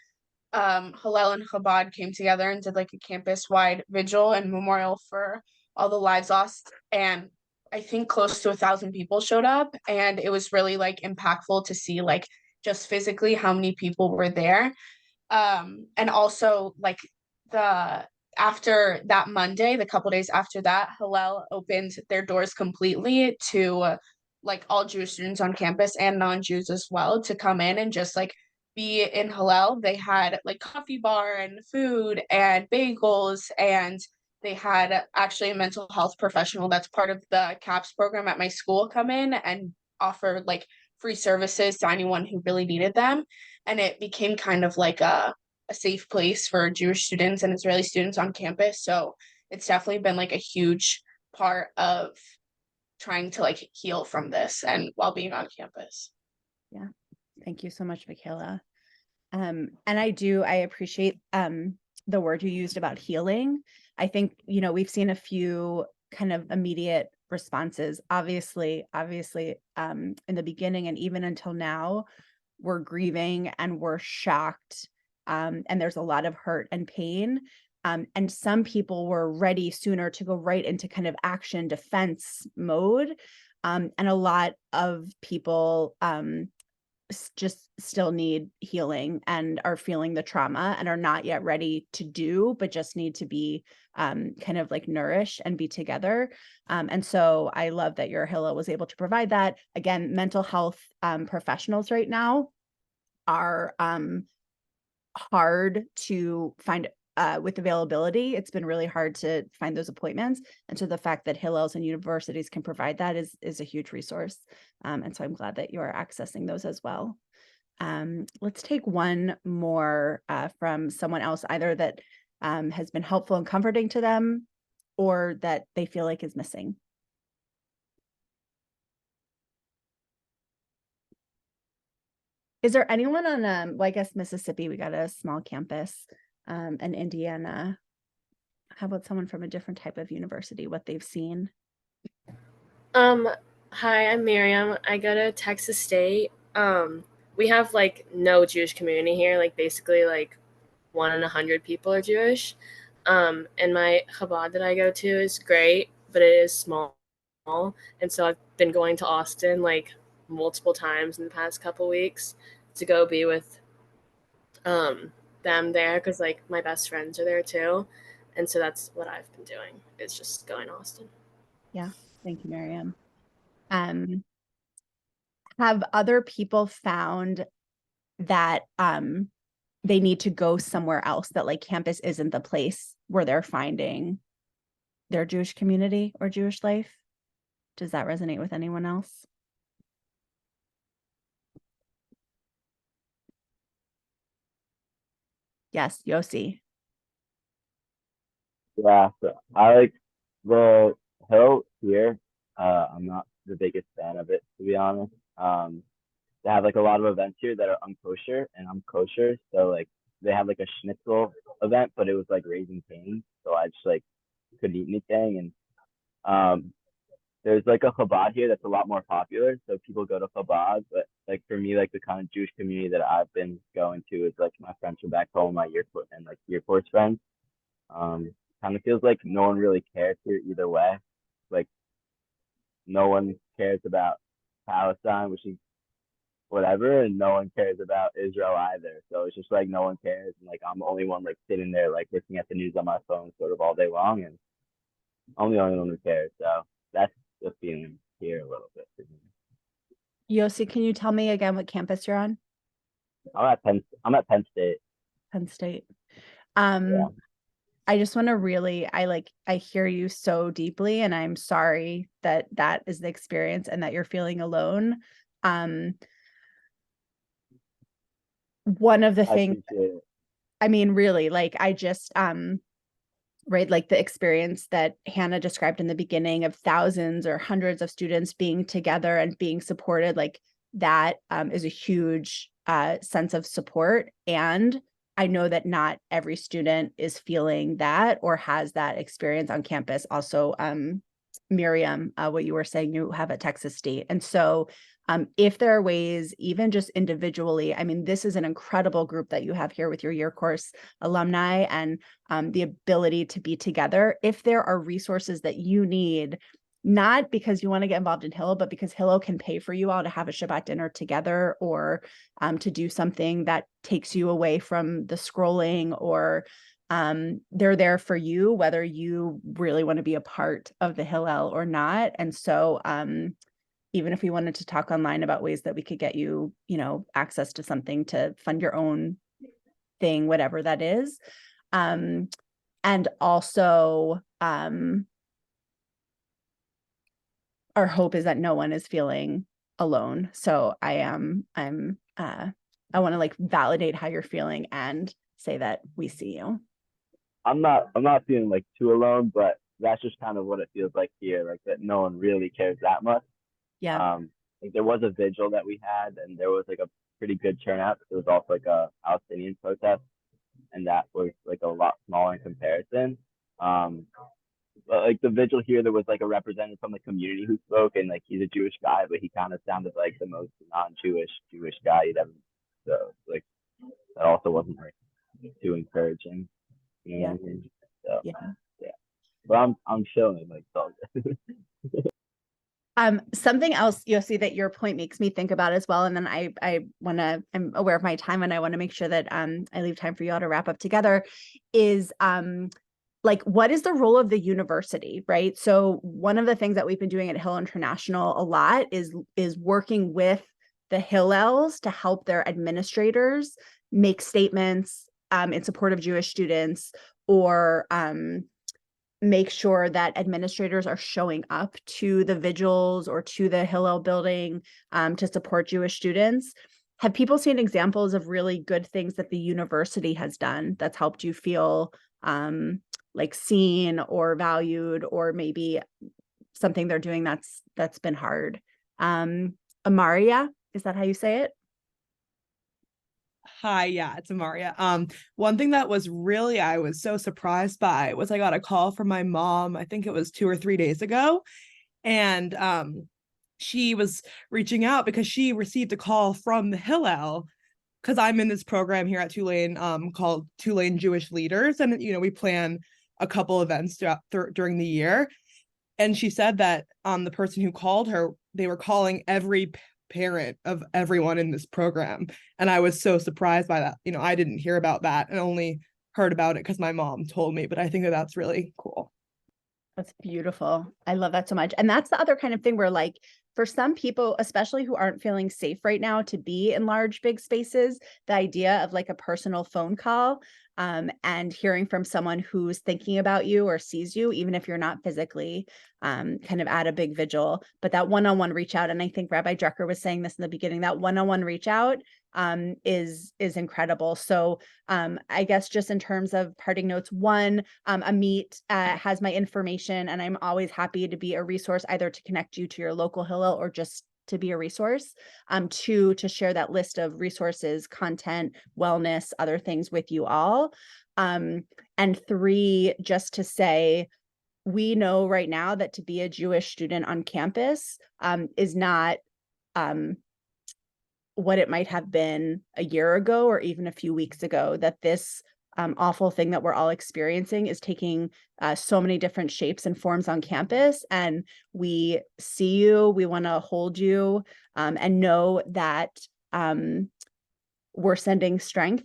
Hillel and Chabad came together and did like a campus-wide vigil and memorial for all the lives lost. And I think close to 1,000 people showed up, and it was really like impactful to see like just physically how many people were there. And also like the after that Monday, the couple days after that, Hillel opened their doors completely to like all Jewish students on campus and non-Jews as well to come in and just like be in Hillel. They had like coffee bar and food and bagels, and they had actually a mental health professional that's part of the CAPS program at my school come in and offer like free services to anyone who really needed them. And it became kind of like a safe place for Jewish students and Israeli students on campus. So it's definitely been like a huge part of trying to like heal from this and while being on campus. Yeah. Thank you so much, Michaela. And I appreciate the word you used about healing. I think, you know, we've seen a few kind of immediate responses. Obviously, in the beginning and even until now, we're grieving and we're shocked. And there's a lot of hurt and pain. And some people were ready sooner to go right into kind of action defense mode. And a lot of people just still need healing and are feeling the trauma and are not yet ready to do, but just need to be kind of like nourished and be together. And so I love that your Hillel was able to provide that. Again, mental health professionals right now are hard to find with availability. It's been really hard to find those appointments. And so the fact that Hillels and universities can provide that is a huge resource. And so I'm glad that you're accessing those as well. Let's take one more from someone else, either that has been helpful and comforting to them or that they feel like is missing. Is there anyone on, well, I guess Mississippi, we got a small campus, and Indiana. How about someone from a different type of university, what they've seen? Hi, I'm Miriam. I go to Texas State. We have like no Jewish community here. Like basically like 1 in 100 people are Jewish. And my Chabad that I go to is great, but it is small. And so I've been going to Austin like multiple times in the past couple weeks to go be with them there because like my best friends are there too. And so that's what I've been doing, is just going to Austin. Yeah, thank you, Miriam. Have other people found that they need to go somewhere else, that like campus isn't the place where they're finding their Jewish community or Jewish life? Does that resonate with anyone else? Yes, Yossi. Yeah, so I like the hill here. I'm not the biggest fan of it, to be honest. They have like a lot of events here that are unkosher, and I'm kosher, so like they have like a schnitzel event, but it was like Raising Cane's, so I just like couldn't eat anything. And there's like a Chabad here that's a lot more popular, so people go to Chabad. But like for me, like the kind of Jewish community that I've been going to is like my friends from back home, my year and like year course friends. Kind of feels like no one really cares here either way. Like no one cares about Palestine, which is whatever, and no one cares about Israel either. So it's just like no one cares, and like I'm the only one like sitting there like looking at the news on my phone sort of all day long, and I'm the only one who cares. So that's the feeling here a little bit for me. Yossi, can you tell me again what campus you're on? I'm at Penn State. Penn State. Yeah. I just want to really, I hear you so deeply, and I'm sorry that that is the experience and that you're feeling alone. One of the things, I mean, really, like, I just, right, like the experience that Hannah described in the beginning of thousands or hundreds of students being together and being supported, like that is a huge sense of support. And I know that not every student is feeling that or has that experience on campus. Also, Miriam, what you were saying you have at Texas State. And so if there are ways, even just individually, I mean, this is an incredible group that you have here with your year course alumni and the ability to be together. If there are resources that you need not because you want to get involved in Hillel, but because Hillel can pay for you all to have a Shabbat dinner together, or to do something that takes you away from the scrolling, or they're there for you, whether you really want to be a part of the Hillel or not. And so even if we wanted to talk online about ways that we could get you, access to something to fund your own thing, whatever that is. And also, our hope is that no one is feeling alone. So I want to like validate how you're feeling and say that we see you. I'm not feeling like too alone, but that's just kind of what it feels like here, like that no one really cares that much. Yeah. Like there was a vigil that we had, and there was like a pretty good turnout. There was also like a Palestinian protest, and that was like a lot smaller in comparison. But like the vigil here, there was like a representative from the community who spoke, and like he's a Jewish guy, but he kind of sounded like the most non-Jewish Jewish guy you'd ever. So like that also wasn't like too encouraging. Yeah. So, Yeah. But I'm chilling, like it's all good. Something else, Yossi, that your point makes me think about as well. And then I'm aware of my time, and I want to make sure that I leave time for you all to wrap up together, is like, what is the role of the university, right? So one of the things that we've been doing at Hillel International a lot is working with the Hillels to help their administrators make statements in support of Jewish students, or make sure that administrators are showing up to the vigils or to the Hillel building to support Jewish students. Have people seen examples of really good things that the university has done that's helped you feel like seen or valued, or maybe something they're doing that's been hard? Amaria, is that how you say it? Hi, yeah, it's Amaria. One thing that was really, I was so surprised by was I got a call from my mom, I think it was 2 or 3 days ago. And she was reaching out because she received a call from the Hillel, because I'm in this program here at Tulane called Tulane Jewish Leaders. And, we plan a couple events during the year. And she said that the person who called her, they were calling every parent of everyone in this program. And I was so surprised by that. I didn't hear about that and only heard about it because my mom told me, but I think that that's really cool. That's beautiful. I love that so much. And that's the other kind of thing where, like, for some people, especially who aren't feeling safe right now to be in large, big spaces, the idea of like a personal phone call and hearing from someone who's thinking about you or sees you, even if you're not physically kind of at a big vigil, but that one-on-one reach out. And I think Rabbi Drucker was saying this in the beginning, that one-on-one reach out is incredible. So I guess just in terms of parting notes, one, Amit has my information, and I'm always happy to be a resource, either to connect you to your local Hillel or just to be a resource. Two, to share that list of resources, content, wellness, other things with you all. And three, just to say, we know right now that to be a Jewish student on campus is not what it might have been a year ago or even a few weeks ago, that this awful thing that we're all experiencing is taking so many different shapes and forms on campus. And we see you, we want to hold you and know that we're sending strength,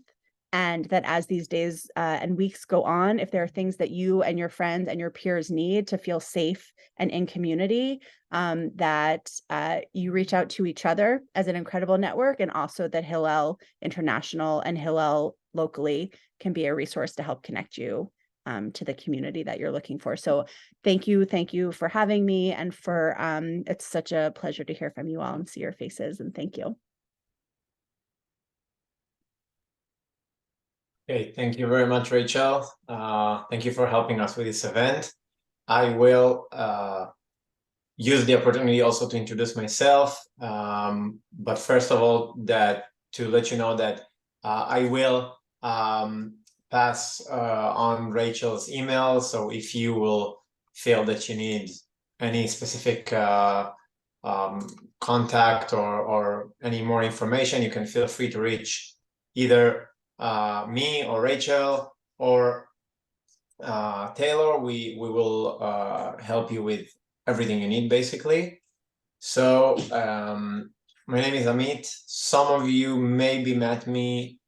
and that as these days and weeks go on, if there are things that you and your friends and your peers need to feel safe and in community, that you reach out to each other as an incredible network, and also that Hillel International and Hillel locally can be a resource to help connect you to the community that you're looking for. So thank you for having me, and for it's such a pleasure to hear from you all and see your faces, and thank you. Okay, thank you very much, Rachel. Thank you for helping us with this event. I will use the opportunity also to introduce myself. But first of all, to let you know that I will pass on Rachel's email. So if you will feel that you need any specific contact or any more information, you can feel free to reach either me or Rachel or Taylor. We will help you with everything you need, basically. So my name is Amit. Some of you maybe met me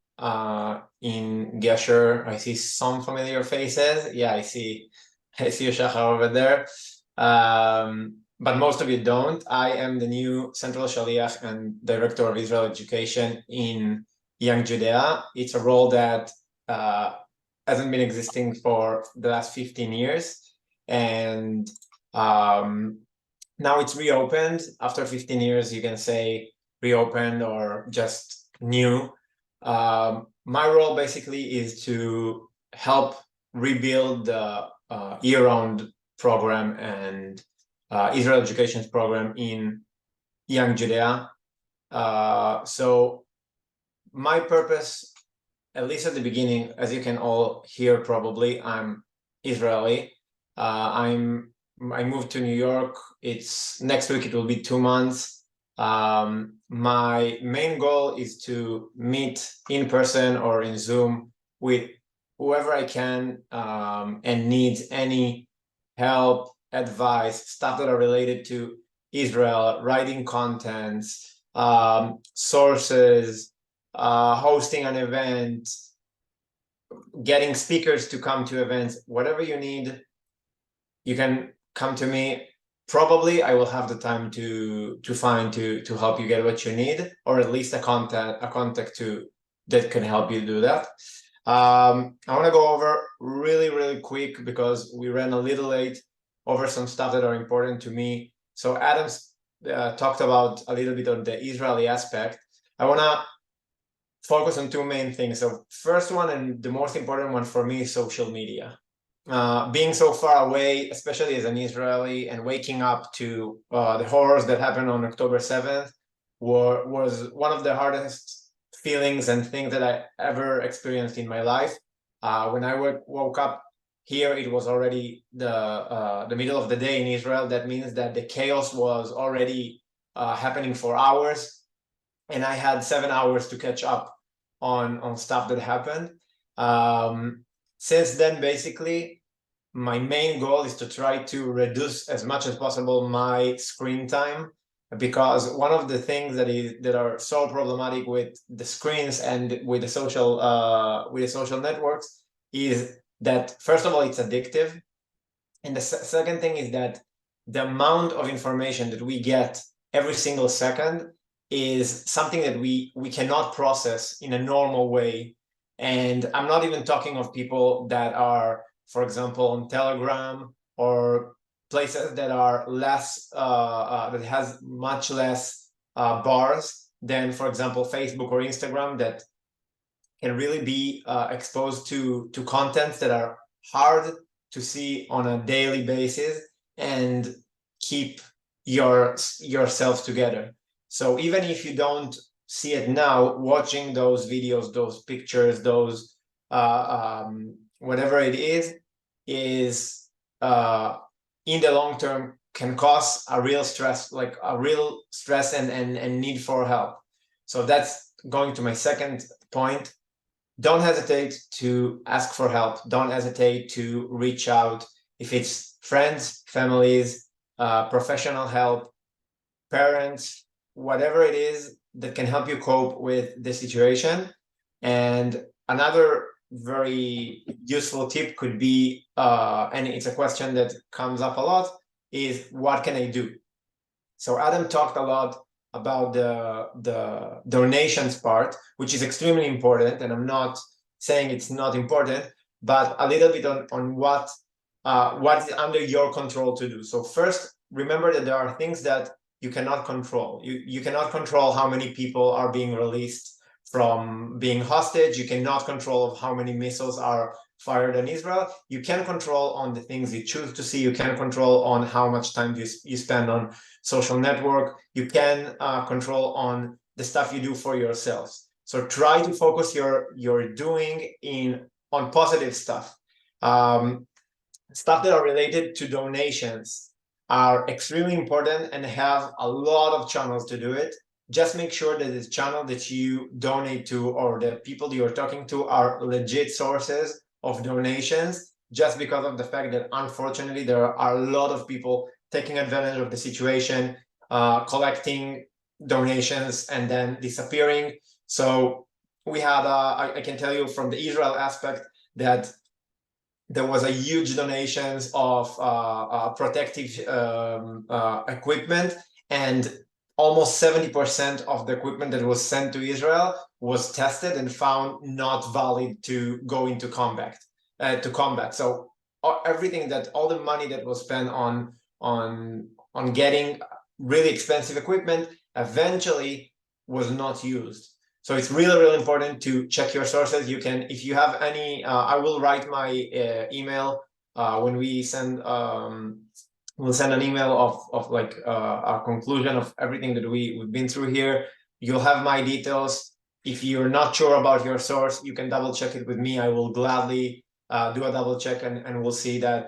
in Gesher. I see some familiar faces. Yeah, I see Shachar over there. But most of you don't. I am the new Central Shaliach and Director of Israel Education in Young Judea. It's a role that hasn't been existing for the last 15 years. And now it's reopened. After 15 years, you can say reopened or just new. My role basically is to help rebuild the year-round program and Israel Education program in Young Judea. So my purpose, at least at the beginning, as you can all hear probably, I'm Israeli. I moved to New York. It's next week, it will be 2 months. My main goal is to meet in person or in Zoom with whoever I can and needs any help, advice, stuff that are related to Israel, writing contents, sources, hosting an event, getting speakers to come to events, whatever you need, you can come to me. Probably I will have the time to help you get what you need, or at least a contact that can help you do that. I want to go over really quick, because we ran a little late, over some stuff that are important to me. So Adam's talked about a little bit on the Israeli aspect. I want to focus on two main things. So first one, and the most important one for me, is social media. Being so far away, especially as an Israeli, and waking up to the horrors that happened on October 7th was one of the hardest feelings and things that I ever experienced in my life. When I woke up here, it was already the middle of the day in Israel. That means that the chaos was already happening for hours, and I had 7 hours to catch up on stuff that happened. Since then, basically, my main goal is to try to reduce as much as possible my screen time, because one of the things that are so problematic with the screens and with the social networks is that, first of all, it's addictive, and the second thing is that the amount of information that we get every single second is something that we cannot process in a normal way. And I'm not even talking of people that are, for example, on Telegram or places that are less, that has much less bars than, for example, Facebook or Instagram, that can really be exposed to contents that are hard to see on a daily basis and keep yourself together. So even if you don't see it now, watching those videos, those pictures, those whatever it is in the long term can cause a real stress, like a real stress and need for help. So that's going to my second point. Don't hesitate to ask for help. Don't hesitate to reach out. If it's friends, families, professional help, parents, whatever it is that can help you cope with the situation. And another very useful tip could be, and it's a question that comes up a lot, is what can I do? So Adam talked a lot about the donations part, which is extremely important, and I'm not saying it's not important, but a little bit on what is under your control to do. So first, remember that there are things that you cannot control. You cannot control how many people are being released from being hostage. You cannot control how many missiles are fired on Israel. You can control on the things you choose to see. You can control on how much time you spend on social network. You can control on the stuff you do for yourselves. So try to focus your doing on positive stuff. Stuff that are related to donations are extremely important and have a lot of channels to do it. Just make sure that the channel that you donate to or the people you're talking to are legit sources of donations, just because of the fact that unfortunately there are a lot of people taking advantage of the situation, collecting donations, and then disappearing. So we had, I can tell you from the Israel aspect that there was a huge donations of protective equipment, and almost 70% of the equipment that was sent to Israel was tested and found not valid to go into combat. So everything that all the money that was spent on getting really expensive equipment eventually was not used. So it's really, really important to check your sources. You can, if you have any, I will write my email when we send, we'll send an email of like a conclusion of everything that we've been through here. You'll have my details. If you're not sure about your source, you can double check it with me. I will gladly do a double check and we'll see that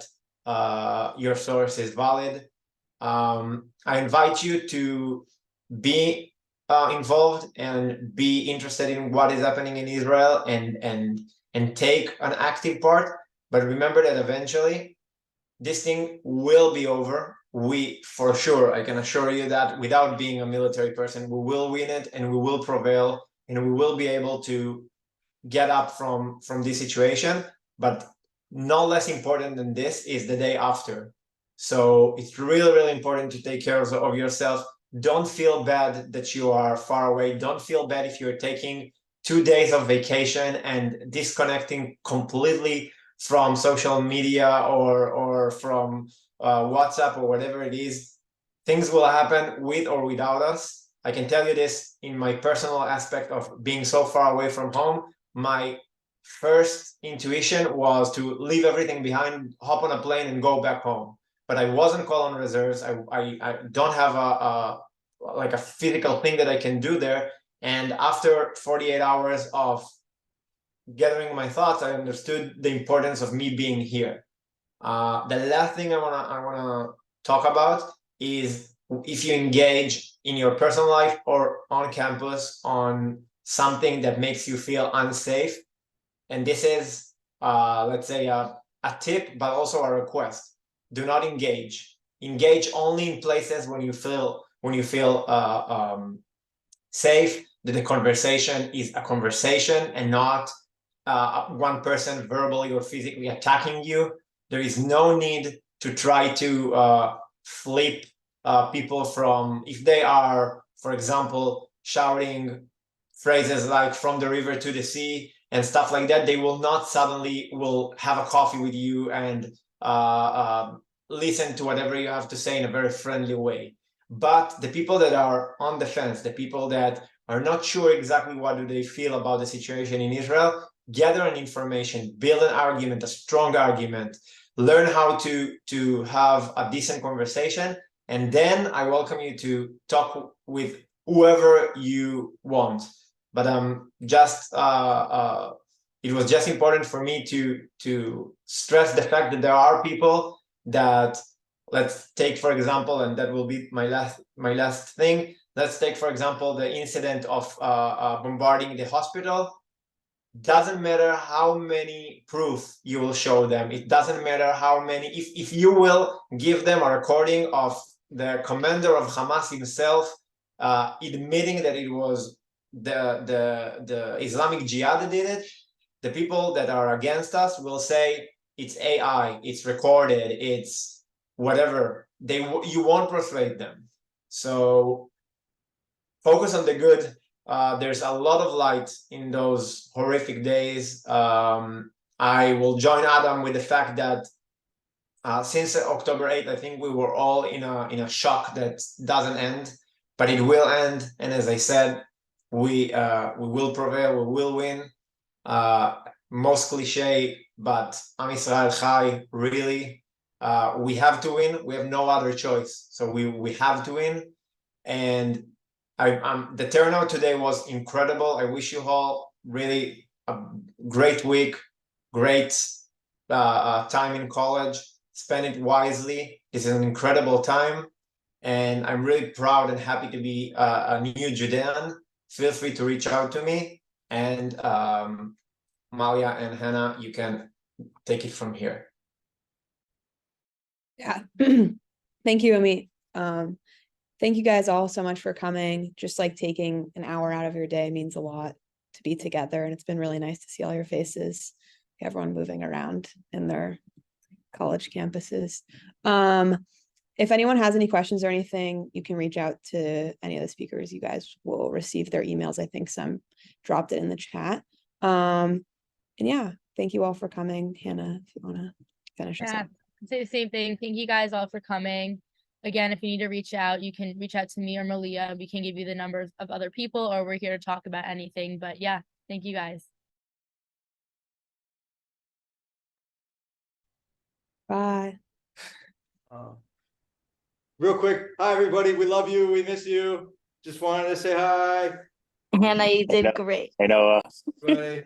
your source is valid. I invite you to be involved and be interested in what is happening in Israel and take an active part. But remember that eventually this thing will be over. We, for sure, I can assure you that without being a military person, we will win it and we will prevail and we will be able to get up from this situation. But no less important than this is the day after. So it's really, really important to take care of yourself. Don't feel bad that you are far away. Don't feel bad if you're taking 2 days of vacation and disconnecting completely from social media or from WhatsApp or whatever it is. Things will happen with or without us. I can tell you this in my personal aspect of being so far away from home. My first intuition was to leave everything behind, hop on a plane and go back home. But I wasn't called on reserves. I don't have like a physical thing that I can do there. And after 48 hours of gathering my thoughts, I understood the importance of me being here. The last thing I wanna talk about is if you engage in your personal life or on campus on something that makes you feel unsafe. And this is, let's say, a tip, but also a request. Do not engage. Engage only in places when you feel safe, that the conversation is a conversation and not one person verbally or physically attacking you. There is no need to try to flip people from, if they are, for example, shouting phrases like from the river to the sea and stuff like that, they will not suddenly will have a coffee with you and listen to whatever you have to say in a very friendly way. But the people that are on the fence, the people that are not sure exactly what do they feel about the situation in Israel, gather an information, build an argument, a strong argument, learn how to have a decent conversation, and then I welcome you to talk with whoever you want. But it was just important for me to stress the fact that there are people that, let's take for example, and that will be my last thing. Let's take for example the incident of bombarding the hospital. Doesn't matter how many proof you will show them. It doesn't matter how many. If you will give them a recording of the commander of Hamas himself admitting that it was the Islamic Jihad that did it, the people that are against us will say it's AI, it's recorded, it's whatever. You won't persuade them. So focus on the good. There's a lot of light in those horrific days. I will join Adam with the fact that since October 8th, I think we were all in a shock that doesn't end, but it will end. And as I said, we will prevail, we will win. Most cliche, but Am Yisrael Chai, really. We have to win. We have no other choice. So we have to win. And the turnout today was incredible. I wish you all really a great week, great time in college. Spend it wisely. This is an incredible time. And I'm really proud and happy to be a new Judean. Feel free to reach out to me. And Malia and Hannah, you can take it from here. Yeah. Thank you, Amit. Thank you guys all so much for coming. Just like taking an hour out of your day means a lot to be together, and it's been really nice to see all your faces, everyone moving around in their college campuses. If anyone has any questions or anything, you can reach out to any of the speakers. You guys will receive their emails. I think some dropped it in the chat. And yeah, thank you all for coming. Hannah, if you want to finish us Yeah, up. say the same thing. Thank you guys all for coming. Again, if you need to reach out, you can reach out to me or Malia. We can give you the numbers of other people, or we're here to talk about anything. But yeah, thank you guys. Bye. Real quick, hi everybody. We love you. We miss you. Just wanted to say hi. Hannah, you did great. Hey, Noah. Bye.